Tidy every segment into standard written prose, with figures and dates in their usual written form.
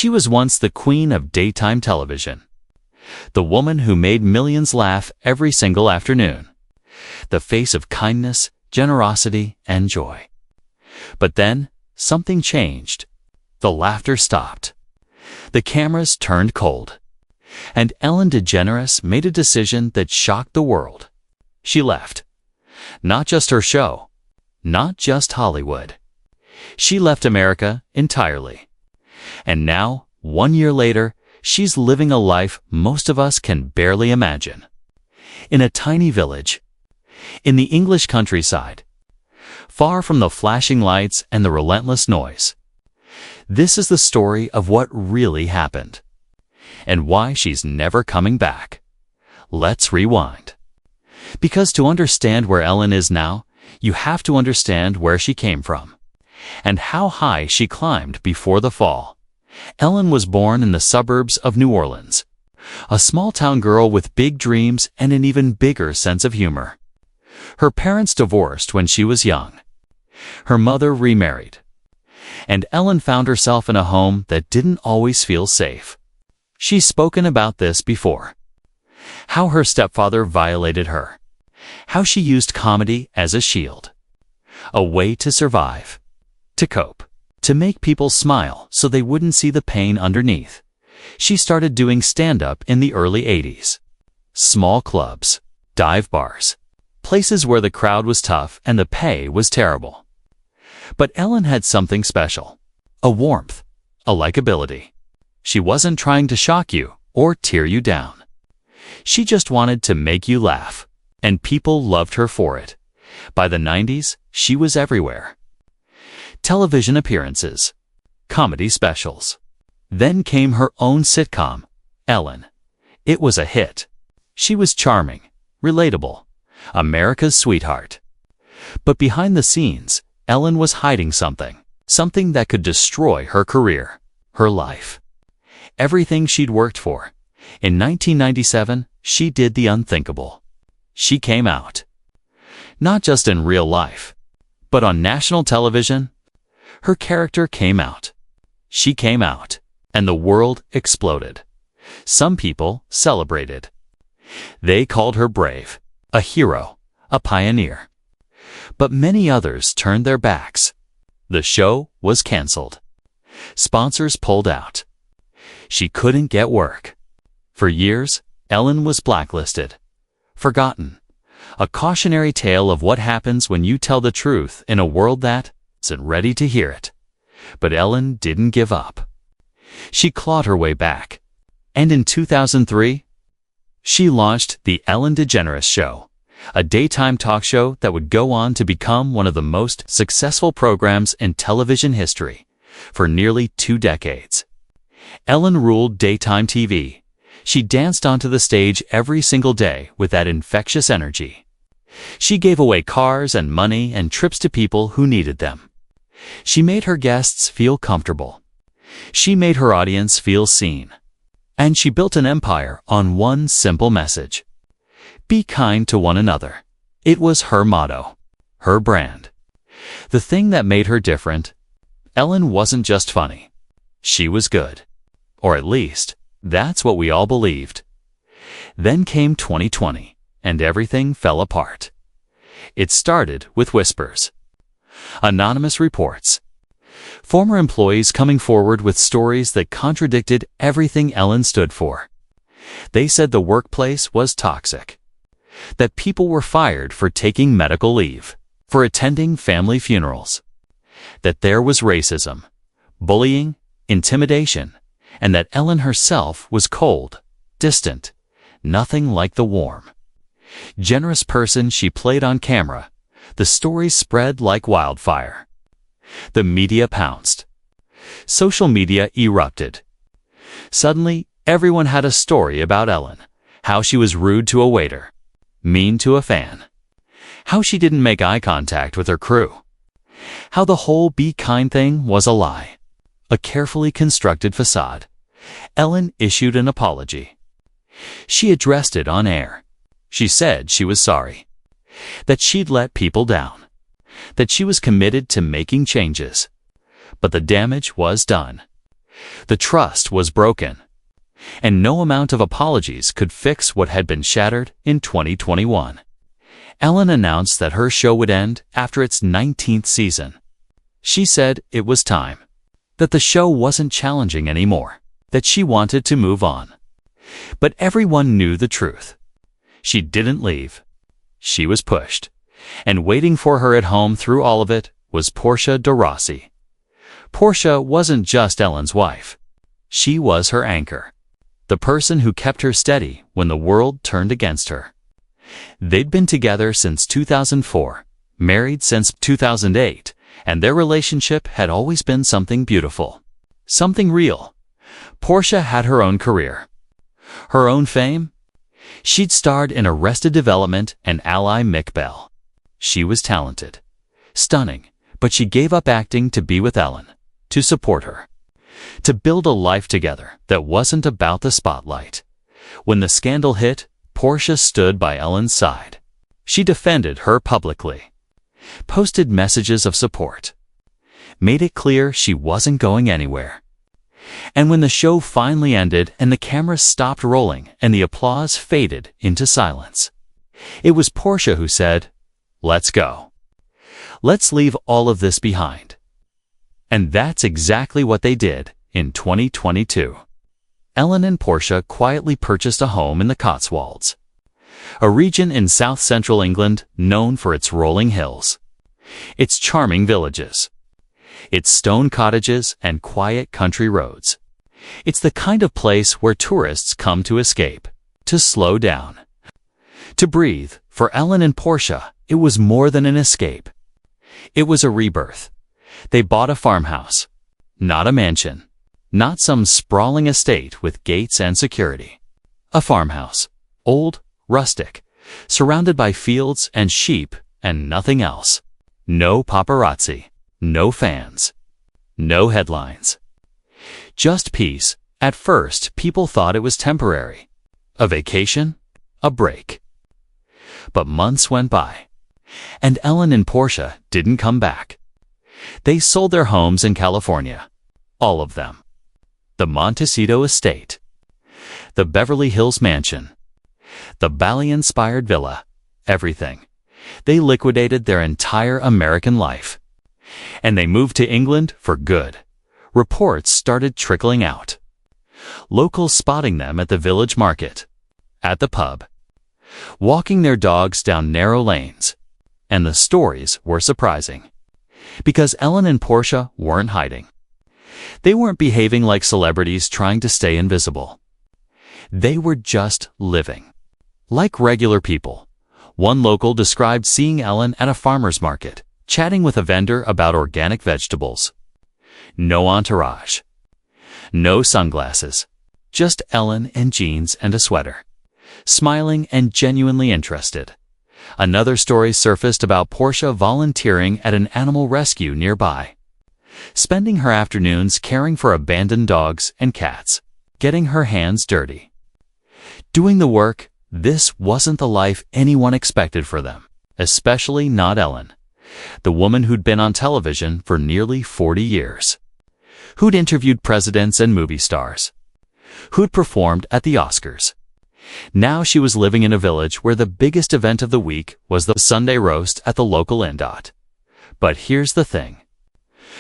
She was once the queen of daytime television, the woman who made millions laugh every single afternoon, the face of kindness, generosity, and joy. But then, something changed. The laughter stopped. The cameras turned cold. And Ellen DeGeneres made a decision that shocked the world. She left. Not just her show. Not just Hollywood. She left America entirely. And now, 1 year later, she's living a life most of us can barely imagine. In a tiny village. In the English countryside. Far from the flashing lights and the relentless noise. This is the story of what really happened. And why she's never coming back. Let's rewind. Because to understand where Ellen is now, you have to understand where she came from. And how high she climbed before the fall. Ellen was born in the suburbs of New Orleans. A small-town girl with big dreams and an even bigger sense of humor. Her parents divorced when she was young. Her mother remarried. And Ellen found herself in a home that didn't always feel safe. She's spoken about this before. How her stepfather violated her. How she used comedy as a shield. A way to survive. To cope. To make people smile so they wouldn't see the pain underneath. She started doing stand-up in the early 80s. Small clubs. Dive bars. Places where the crowd was tough and the pay was terrible. But Ellen had something special. A warmth. A likability. She wasn't trying to shock you or tear you down. She just wanted to make you laugh, and people loved her for it. By the 90s, she was everywhere. Television appearances. Comedy specials. Then came her own sitcom, Ellen. It was a hit. She was charming, relatable, America's sweetheart. But behind the scenes, Ellen was hiding something. Something that could destroy her career, her life. Everything she'd worked for. In 1997, she did the unthinkable. She came out. Not just in real life, but on national television. Her character came out. She came out, and the world exploded. Some people celebrated. They called her brave, a hero, a pioneer. But many others turned their backs. The show was canceled. Sponsors pulled out. She couldn't get work. For years, Ellen was blacklisted. Forgotten. A cautionary tale of what happens when you tell the truth in a world that isn't ready to hear it. But Ellen didn't give up. She clawed her way back. And in 2003, she launched The Ellen DeGeneres Show, a daytime talk show that would go on to become one of the most successful programs in television history for nearly 2 decades. Ellen ruled daytime TV. She danced onto the stage every single day with that infectious energy. She gave away cars and money and trips to people who needed them. She made her guests feel comfortable. She made her audience feel seen. And she built an empire on one simple message. Be kind to one another. It was her motto, her brand. The thing that made her different, Ellen wasn't just funny. She was good. Or at least, that's what we all believed. Then came 2020, and everything fell apart. It started with whispers. Anonymous reports. Former employees coming forward with stories that contradicted everything Ellen stood for. They said the workplace was toxic. That people were fired for taking medical leave, for attending family funerals. That there was racism, bullying, intimidation, and that Ellen herself was cold, distant, nothing like the warm, generous person she played on camera. The stories spread like wildfire. The media pounced. Social media erupted. Suddenly, everyone had a story about Ellen. How she was rude to a waiter, mean to a fan. How she didn't make eye contact with her crew. How the whole be kind thing was a lie. A carefully constructed facade. Ellen issued an apology. She addressed it on air. She said she was sorry. That she'd let people down. That she was committed to making changes. But the damage was done. The trust was broken, and no amount of apologies could fix what had been shattered in 2021. Ellen announced that her show would end after its 19th season. She said it was time, that the show wasn't challenging anymore, that she wanted to move on. But everyone knew the truth. She didn't leave. She was pushed, and waiting for her at home through all of it was Portia de Rossi. Portia wasn't just Ellen's wife. She was her anchor, the person who kept her steady when the world turned against her. They'd been together since 2004, married since 2008, and their relationship had always been something beautiful, something real. Portia had her own career, her own fame. She'd starred in Arrested Development and Ally McBell. She was talented, stunning, but she gave up acting to be with Ellen, to support her, to build a life together that wasn't about the spotlight. When the scandal hit, Portia stood by Ellen's side. She defended her publicly, posted messages of support, made it clear she wasn't going anywhere. And when the show finally ended and the cameras stopped rolling and the applause faded into silence, it was Portia who said, "Let's go. Let's leave all of this behind." And that's exactly what they did in 2022. Ellen and Portia quietly purchased a home in the Cotswolds, a region in south-central England known for its rolling hills, its charming villages, its stone cottages and quiet country roads. It's the kind of place where tourists come to escape, to slow down, to breathe. For Ellen and Portia, it was more than an escape. It was a rebirth. They bought a farmhouse, not a mansion, not some sprawling estate with gates and security. A farmhouse, old, rustic, surrounded by fields and sheep and nothing else. No paparazzi, no fans, no headlines. Just peace. At first, people thought it was temporary. A vacation, a break. But months went by, and Ellen and Portia didn't come back. They sold their homes in California, all of them. The Montecito Estate, the Beverly Hills Mansion, the Bali-inspired villa, everything. They liquidated their entire American life. And they moved to England for good. Reports started trickling out. Locals spotting them at the village market, at the pub, walking their dogs down narrow lanes. And the stories were surprising. Because Ellen and Portia weren't hiding. They weren't behaving like celebrities trying to stay invisible. They were just living, like regular people. One local described seeing Ellen at a farmer's market, chatting with a vendor about organic vegetables. No entourage, no sunglasses, just Ellen in jeans and a sweater, smiling and genuinely interested. Another story surfaced about Portia volunteering at an animal rescue nearby, spending her afternoons caring for abandoned dogs and cats, getting her hands dirty. Doing the work. This wasn't the life anyone expected for them, especially not Ellen, the woman who'd been on television for nearly 40 years, who'd interviewed presidents and movie stars, who'd performed at the Oscars. Now she was living in a village where the biggest event of the week was the Sunday roast at the local inn. But here's the thing.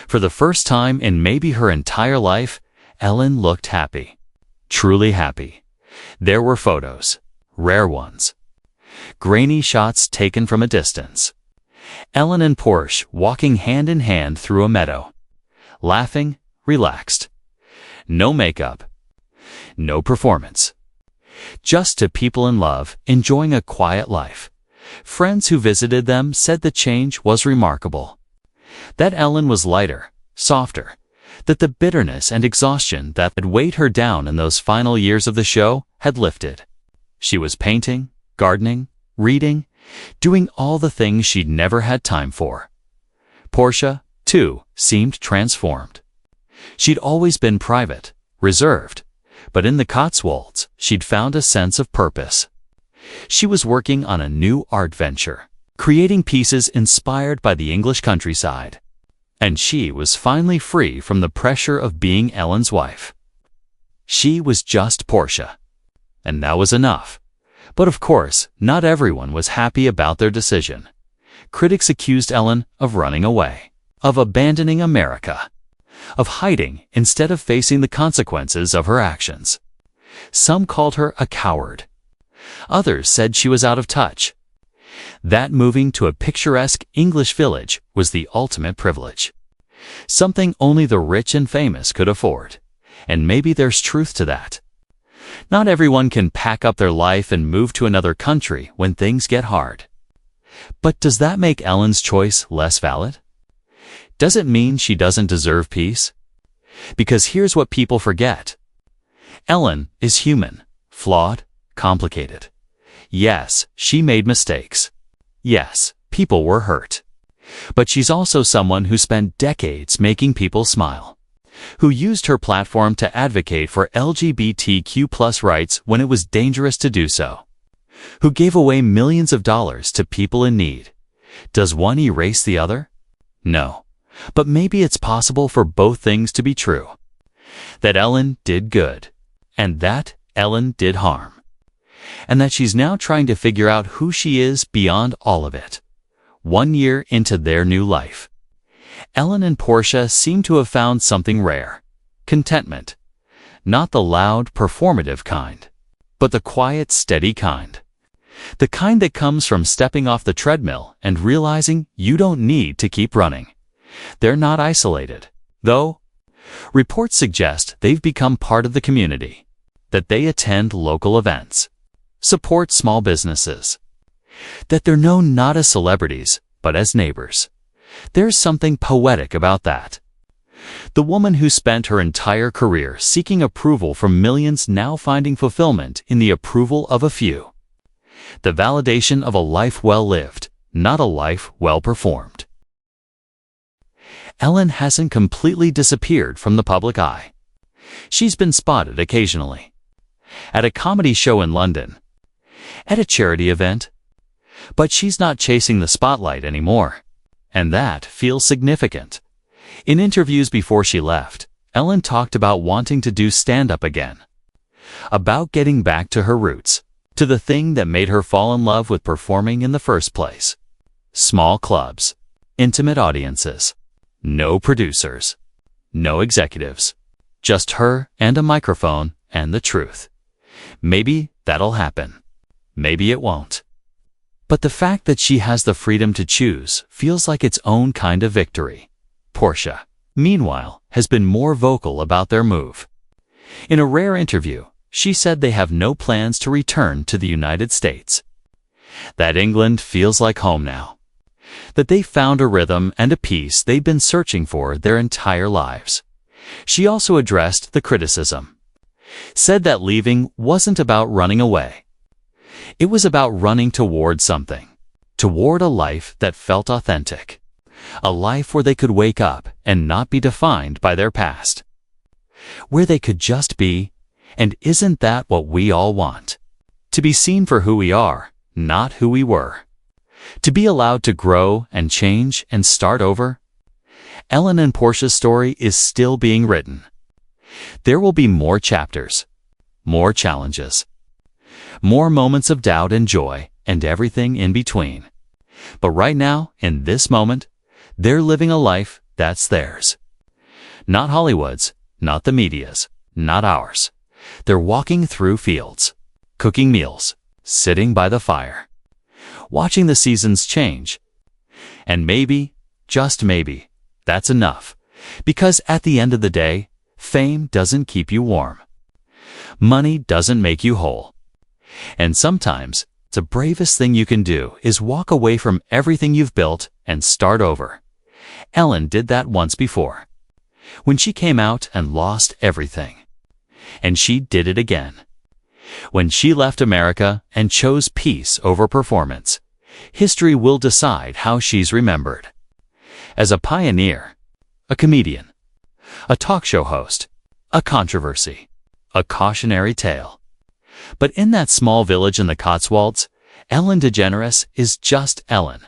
For the first time in maybe her entire life, Ellen looked happy, truly happy. There were photos, rare ones, grainy shots taken from a distance. Ellen and Portia walking hand in hand through a meadow, laughing, relaxed. No makeup, no performance. Just two people in love, enjoying a quiet life. Friends who visited them said the change was remarkable. That Ellen was lighter, softer, that the bitterness and exhaustion that had weighed her down in those final years of the show had lifted. She was painting, gardening, reading, doing all the things she'd never had time for. Portia, too, seemed transformed. She'd always been private, reserved, but in the Cotswolds, she'd found a sense of purpose. She was working on a new art venture, creating pieces inspired by the English countryside. And she was finally free from the pressure of being Ellen's wife. She was just Portia. And that was enough. But of course, not everyone was happy about their decision. Critics accused Ellen of running away, of abandoning America, of hiding instead of facing the consequences of her actions. Some called her a coward. Others said she was out of touch. That moving to a picturesque English village was the ultimate privilege. Something only the rich and famous could afford. And maybe there's truth to that. Not everyone can pack up their life and move to another country when things get hard. But does that make Ellen's choice less valid? Does it mean she doesn't deserve peace? Because here's what people forget. Ellen is human, flawed, complicated. Yes, she made mistakes. Yes, people were hurt. But she's also someone who spent decades making people smile, who used her platform to advocate for LGBTQ+ rights when it was dangerous to do so, who gave away millions of dollars to people in need. Does one erase the other? No. But maybe it's possible for both things to be true. That Ellen did good, and that Ellen did harm. And that she's now trying to figure out who she is beyond all of it. 1 year into their new life. Ellen and Portia seem to have found something rare. Contentment. Not the loud, performative kind, but the quiet, steady kind. The kind that comes from stepping off the treadmill and realizing you don't need to keep running. They're not isolated, though. Reports suggest they've become part of the community, that they attend local events, support small businesses, that they're known not as celebrities, but as neighbors. There's something poetic about that. The woman who spent her entire career seeking approval from millions now finding fulfillment in the approval of a few. The validation of a life well lived, not a life well performed. Ellen hasn't completely disappeared from the public eye. She's been spotted occasionally. At a comedy show in London. At a charity event. But she's not chasing the spotlight anymore. And that feels significant. In interviews before she left, Ellen talked about wanting to do stand-up again. About getting back to her roots, to the thing that made her fall in love with performing in the first place. Small clubs, intimate audiences, no producers, no executives, just her and a microphone and the truth. Maybe that'll happen. Maybe it won't. But the fact that she has the freedom to choose feels like its own kind of victory. Portia, meanwhile, has been more vocal about their move. In a rare interview, she said they have no plans to return to the United States. That England feels like home now. That they found a rhythm and a peace they've been searching for their entire lives. She also addressed the criticism. Said that leaving wasn't about running away. It was about running toward something. Toward a life that felt authentic. A life where they could wake up and not be defined by their past. Where they could just be, and isn't that what we all want? To be seen for who we are, not who we were. To be allowed to grow and change and start over. Ellen and Portia's story is still being written. There will be more chapters, more challenges, more moments of doubt and joy, and everything in between. But right now, in this moment, they're living a life that's theirs. Not Hollywood's, not the media's, not ours. They're walking through fields, cooking meals, sitting by the fire, watching the seasons change. And maybe, just maybe, that's enough. Because at the end of the day, fame doesn't keep you warm. Money doesn't make you whole. And sometimes, the bravest thing you can do is walk away from everything you've built and start over. Ellen did that once before, when she came out and lost everything. And she did it again, when she left America and chose peace over performance. History will decide how she's remembered. As a pioneer, a comedian, a talk show host, a controversy, a cautionary tale. But in that small village in the Cotswolds, Ellen DeGeneres is just Ellen,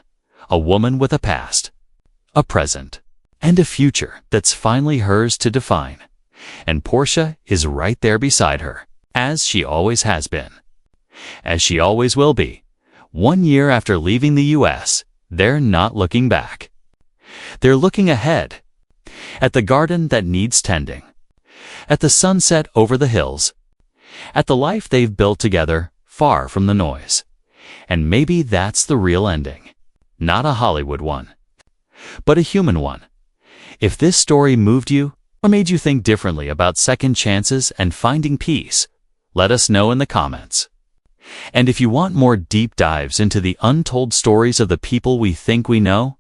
a woman with a past, a present, and a future that's finally hers to define. And Portia is right there beside her, as she always has been. As she always will be. 1 year after leaving the U.S., they're not looking back. They're looking ahead, at the garden that needs tending, at the sunset over the hills, at the life they've built together, far from the noise. And maybe that's the real ending. Not a Hollywood one, but a human one. If this story moved you or made you think differently about second chances and finding peace, let us know in the comments. And if you want more deep dives into the untold stories of the people we think we know,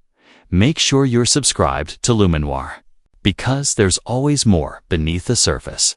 make sure you're subscribed to Luminoir, because there's always more beneath the surface.